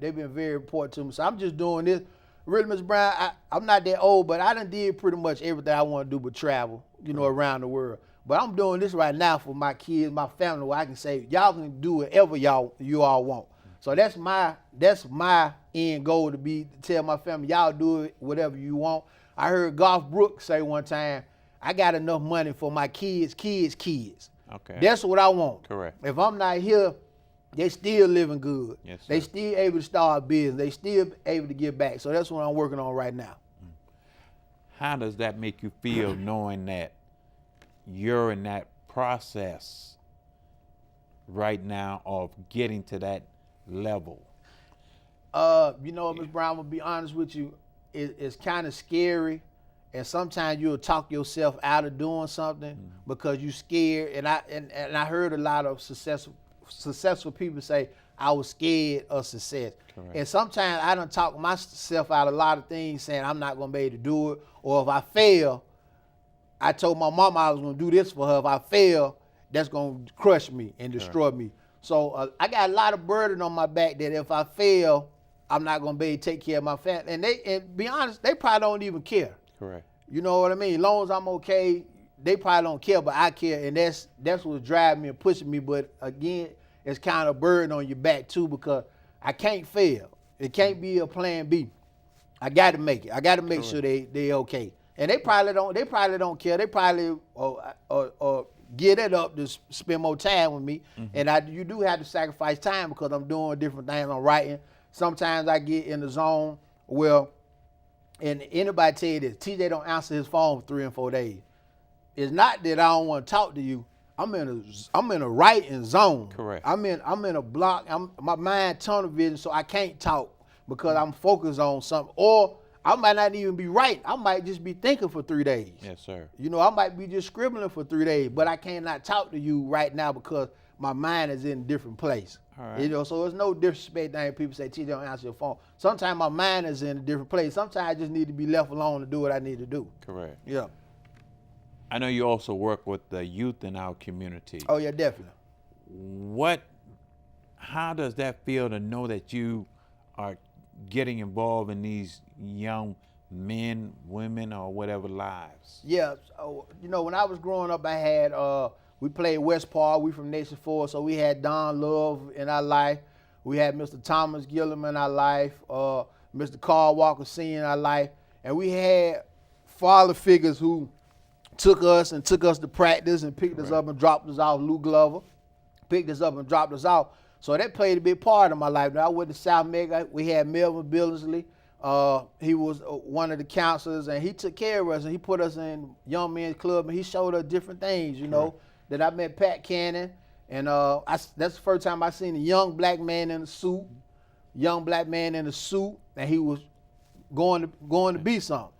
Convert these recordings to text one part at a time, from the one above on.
they've been very important to me. So I'm just doing this. Really, Mr. Brown, I'm not that old, but I done did pretty much everything I want to do but travel, around the world. But I'm doing this right now for my kids, my family, where I can say, y'all can do whatever you all want. So that's my end goal to tell my family, y'all do it whatever you want. I heard Garth Brooks say one time, I got enough money for my kids. Okay. That's what I want. Correct. If I'm not here, they still living good. Yes, sir. They still able to start a business. They still able to give back. So that's what I'm working on right now. How does that make you feel knowing that you're in that process right now of getting to that level? Ms. Brown, I'm gonna be honest with you, it's kind of scary, and sometimes you'll talk yourself out of doing something because you're scared. And I heard a lot of successful people say, I was scared of success. Correct. And sometimes I done talk myself out of a lot of things saying I'm not gonna be able to do it, or if I fail, I told my mama I was gonna do this for her. If I fail, that's gonna crush me and destroy me. So I got a lot of burden on my back that if I fail, I'm not gonna be able to take care of my family. And be honest, they probably don't even care. Correct. You know what I mean? As long as I'm okay, they probably don't care, but I care, and that's what's driving me and pushing me. But again, it's kind of a burden on your back too, because I can't fail. It can't be a plan B. I got to make it. I got to make sure they okay. And they probably don't care. They probably get it up to spend more time with me. And you do have to sacrifice time because I'm doing different things. I'm writing. Sometimes I get in the zone. Well, and anybody tell you this, TJ don't answer his phone for 3 and 4 days. It's not that I don't want to talk to you. I'm in a writing zone. Correct. I'm in a block. My mind tunnel vision, so I can't talk because I'm focused on something. Or I might not even be writing. I might just be thinking for 3 days. Yes, sir. I might be just scribbling for 3 days, but I cannot talk to you right now because my mind is in a different place. All right. So it's no disrespect that people say, TJ, don't answer your phone. Sometimes my mind is in a different place. Sometimes I just need to be left alone to do what I need to do. Correct. Yeah. I know you also work with the youth in our community. Oh, yeah, definitely. How does that feel to know that you are getting involved in these young men, women, or whatever lives? Yeah, so, when I was growing up, I had, we played West Park. We from Nation 4, so we had Don Love in our life. We had Mr. Thomas Gillum in our life, Mr. Carl Walker Sr. in our life. And we had father figures who took us to practice and picked us up and dropped us off. Lou Glover picked us up and dropped us off. So that played a big part of my life. Now I went to South Mega. We had Melvin Billingsley. He was one of the counselors, and he took care of us, and he put us in Young Men's Club, and he showed us different things, that I met Pat Cannon, and that's the first time I seen a young black man in a suit, and he was going to be something.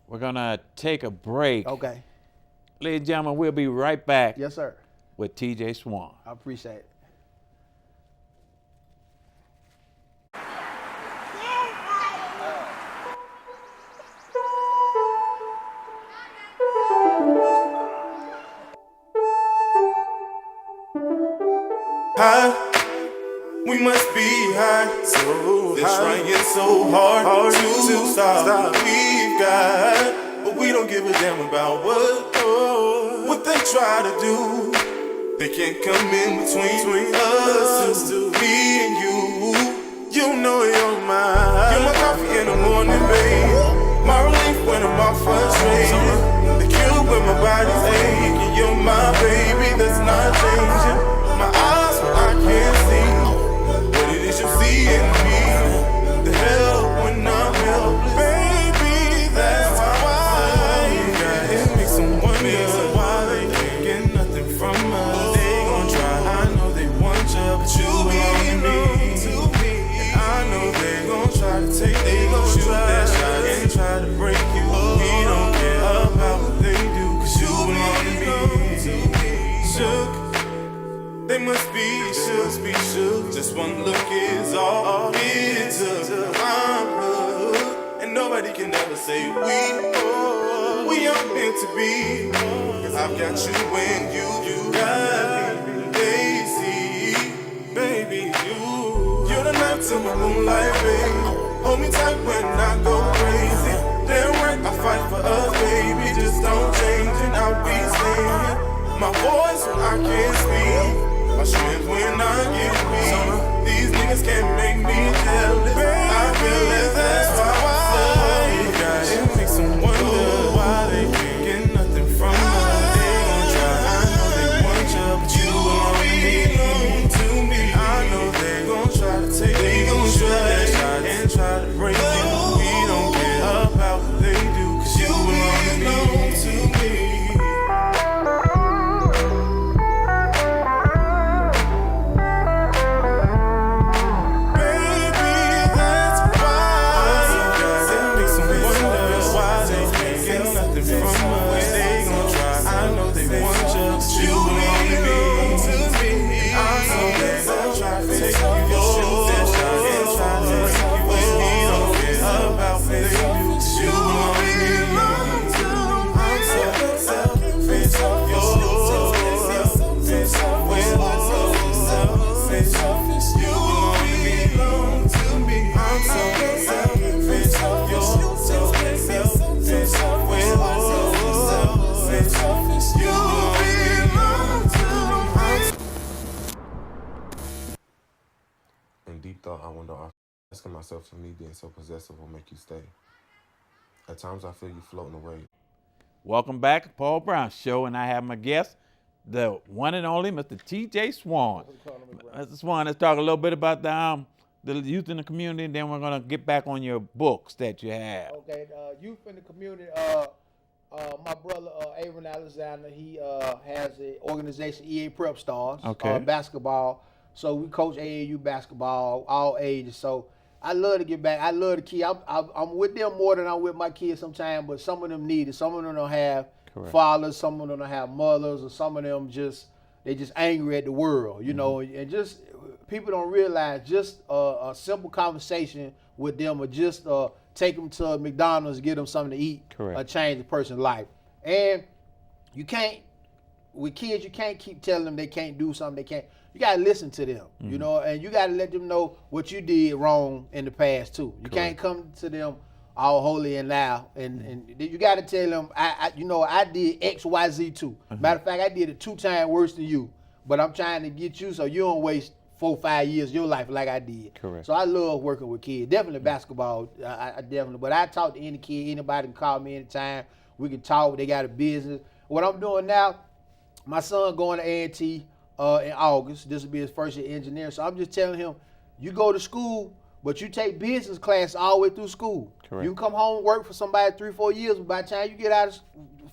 We're gonna take a break. Okay. Ladies and gentlemen, we'll be right back. Yes, sir. With TJ Swann. I appreciate it. We must be high, so they're trying so hard to stop what we've got, but we don't give a damn about what they try to do. They can't come in between us two, me and you. You know you're mine. You're my coffee in the morning, babe. My relief when I'm off frustrated. The cure when my body's aching. You're my baby, that's not changing. My eyes, but I can't see what it is you see in me. The hell when I'm helpless, baby, that's why it makes them wonder why they can't get nothing from us. They gon' try, I know they want you, but you belong to me. And I know they gon' try to take, they gon' shoot that shot and try to break you. We don't care about what they do, 'cause you belong to me. Shook. They must be shook. Just one look is all it took. I'm hooked, and nobody can ever say we aren't meant to be. 'Cause I've got you when you got me. They see, baby, you're the night to my moonlight, baby. Hold me tight when I go crazy. Damn right, I fight for us, baby. Just don't change and I'll be singing. My voice when I can't speak. My strength when I get weak. These niggas can't make me jealous. I feel as that's why you guys. It makes them wonder why they can't get nothing from us. They gon' try, I know they want you, but you belong to me. I know they gon' try to take me, they gon' try and try to break me, but we don't care about what they do, 'cause you belong to me. In deep thought, I wonder, asking myself if me being so possessive will make you stay. At times, I feel you floating away. Welcome back to Paul Brown Show, and I have my guest, the one and only Mr. T.J. Swann. Mr. Swann, let's talk a little bit about the youth in the community, and then we're going to get back on your books that you have. Okay, youth in the community, my brother Aaron Alexander, he has an organization, EA Prep Stars, basketball. So we coach AAU basketball, all ages. So I love to get back. I love the kids. I'm with them more than I'm with my kids sometimes, but some of them need it. Some of them don't have fathers, some of them don't have mothers, or some of them they just angry at the world, you know, and just people don't realize just a simple conversation with them or just take them to McDonald's, get them something to eat, change a person's life. And you can't, with kids, you can't keep telling them they can't do something they can't. You gotta listen to them, you know, and you gotta let them know what you did wrong in the past too. You can't come to them all holy and now, and you gotta tell them, I did X, Y, Z too. Matter of fact, I did it 2 times worse than you, but I'm trying to get you so you don't waste 4 or 5 years of your life like I did. So I love working with kids. Definitely basketball. I definitely. But I talk to any kid. Anybody can call me anytime. We can talk. They got a business. What I'm doing now, my son going to A&T in August. This will be his first year engineering. So I'm just telling him, you go to school, but you take business class all the way through school. You can come home and work for somebody 3 or 4 years, but by the time you get out of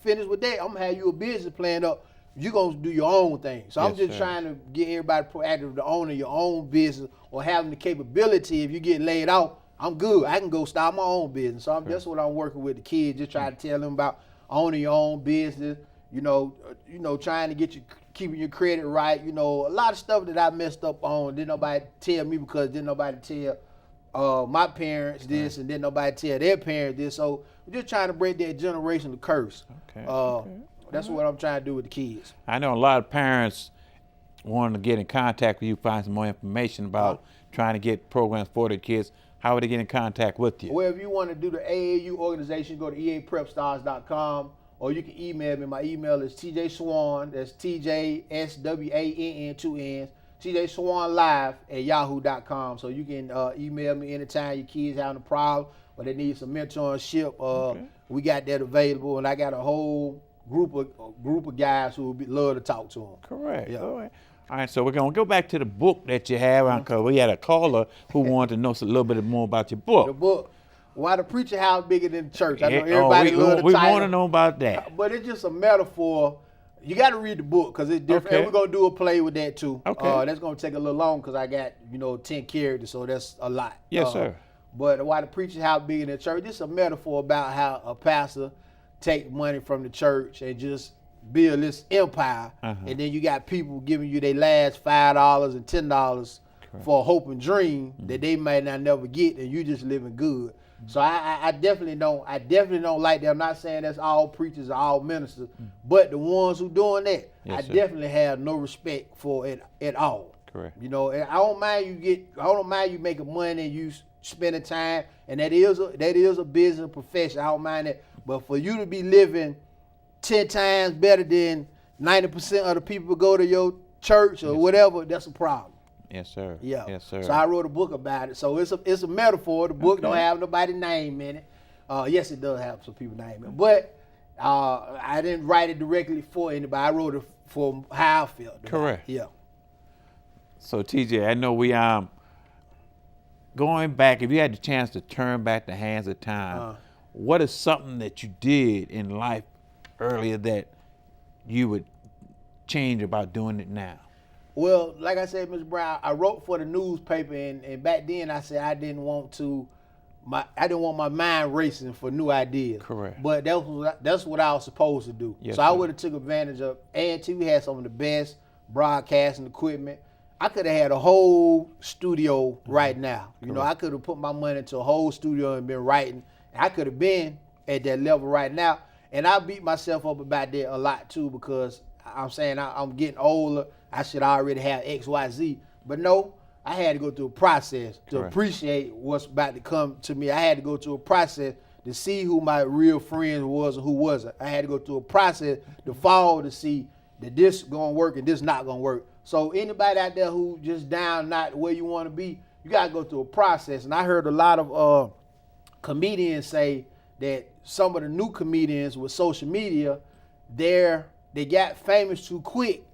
finish with that, I'm gonna have you a business plan up. You're going to do your own thing. So I'm just trying to get everybody proactive to owning your own business or having the capability. If you get laid off, I'm good. I can go start my own business. So that's what I'm working with the kids, just trying to tell them about owning your own business, you know, trying to get you, keeping your credit right. You know, a lot of stuff that I messed up on, didn't nobody tell me because didn't nobody tell my parents this and didn't nobody tell their parents this. So we're just trying to break that generational curse. That's what I'm trying to do with the kids. I know a lot of parents want to get in contact with you, find some more information about trying to get programs for their kids. How would they get in contact with you? Well, if you want to do the AAU organization, go to eaprepstars.com, or you can email me. My email is tjswann, that's TJSWANN, 2 N's, tjswannlive@yahoo.com. So you can email me anytime your kids having a problem or they need some mentorship. We got that available, and I got a whole group of guys who would love to talk to them. Correct. Yeah. All right, so we're going to go back to the book that you have, because we had a caller who wanted to know a little bit more about your book. The book, Why the Preacher House Bigger Than the Church. I know everybody loves the title. We want to know about that. But it's just a metaphor. You got to read the book because it's different. And we're going to do a play with that too. That's going to take a little long because I got, 10 characters, so that's a lot. Yes, sir. But Why the Preacher House Bigger Than the Church, this is a metaphor about how a pastor take money from the church and just build this empire, and then you got people giving you their last $5 and $10 for a hope and dream that they might not never get, and you just living good. So I definitely don't like that. I'm not saying that's all preachers or all ministers, but the ones who doing that, I definitely have no respect for it at all. Correct. You know, and I don't mind you making money and you spending time, and that is a business profession. I don't mind that. But for you to be living 10 times better than 90% of the people who go to your church or whatever, that's a problem. Yes, sir. Yeah. Yes, sir. So I wrote a book about it. So it's a metaphor. The book don't have nobody's name in it. Yes, it does have some people's name in it. But I didn't write it directly for anybody. I wrote it for how I felt. Correct. Yeah. So TJ, I know we going back, if you had the chance to turn back the hands of time, what is something that you did in life earlier that you would change about doing it now? Well, like I said, Mr. Brown, I wrote for the newspaper, and back then I said I didn't want my mind racing for new ideas. Correct. But that's what I was supposed to do. Yes, so I sir. would have took advantage of A&T. We had some of the best broadcasting equipment. I could have had a whole studio right now. You know, I could have put my money into a whole studio and been writing. I could have been at that level right now. And I beat myself up about that a lot too, because I'm saying I'm getting older. I should already have X, Y, Z. But no, I had to go through a process to appreciate what's about to come to me. I had to go through a process to see who my real friends was and who wasn't. I had to go through a process to follow to see that this gonna work and this not gonna work. So anybody out there who just down not where you want to be, you gotta go through a process. And I heard a lot of comedians say that some of the new comedians with social media, they got famous too quick,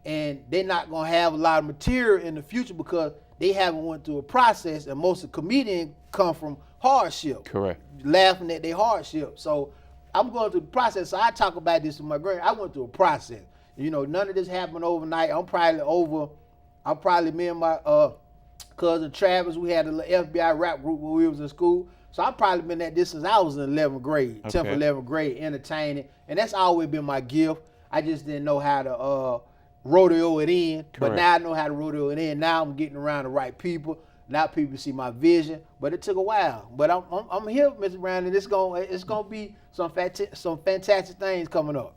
and they're not gonna have a lot of material in the future because they haven't went through a process. And most of the comedians come from hardship, Correct. laughing at their hardship. So I'm going through the process. So I talk about this with my grand. I went through a process. You know, none of this happened overnight. Me and my cousin Travis, we had a FBI rap group when we was in school. So I've probably been at this since I was in 11th grade, 10th, 11th grade, entertaining. And that's always been my gift. I just didn't know how to rodeo it in. Correct. But now I know how to rodeo it in. Now I'm getting around the right people. Now people see my vision. But it took a while. But I'm here, Mr. Brown, and it's gonna be some fantastic things coming up.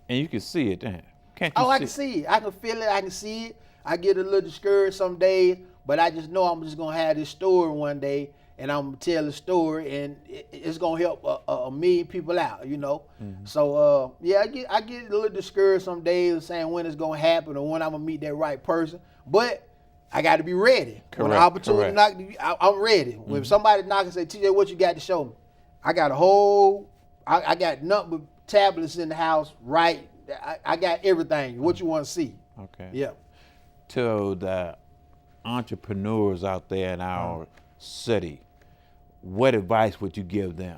And you can see it then. Can't you I can see it. I can feel it. I can see it. I get a little discouraged some days, but I just know I'm just gonna have this story one day, and I'm gonna tell the story, and it's gonna help a million people out, you know. So I get a little discouraged some days, saying when it's gonna happen or when I'm gonna meet that right person. But I got to be ready. When the opportunity knock, I'm ready. When somebody knock and say, TJ, what you got to show me? I got I got nothing but tablets in the house, right? I got everything. What you want to see? Okay. Yeah. To the entrepreneurs out there in our city, what advice would you give them?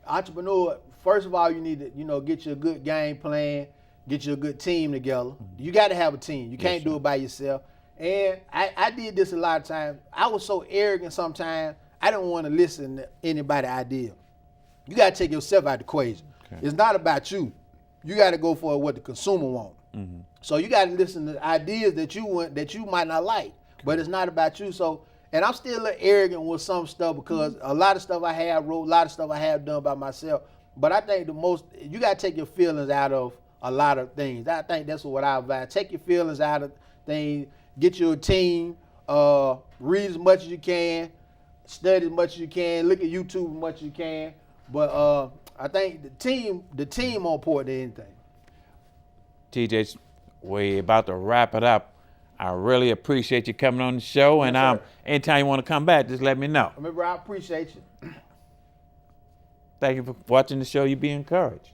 Entrepreneur, first of all, you need to, get you a good game plan, get you a good team together. You got to have a team. You can't do it by yourself. And I did this a lot of times. I was so arrogant sometimes, I didn't want to listen to anybody's idea. You got to take yourself out of the equation. Okay. It's not about you. You got to go for what the consumer wants. So you got to listen to ideas that you want, that you might not like, but it's not about you. So, and I'm still a little arrogant with some stuff because a lot of stuff I have wrote, a lot of stuff I have done by myself. But I think you got to take your feelings out of a lot of things. I think that's what I advise. Take your feelings out of things. Get you a team. Read as much as you can. Study as much as you can. Look at YouTube as much as you can. But I think the team more important than anything. TJ, we're about to wrap it up. I really appreciate you coming on the show, and anytime you want to come back, just let me know. Remember, I appreciate you. Thank you for watching the show. You be encouraged.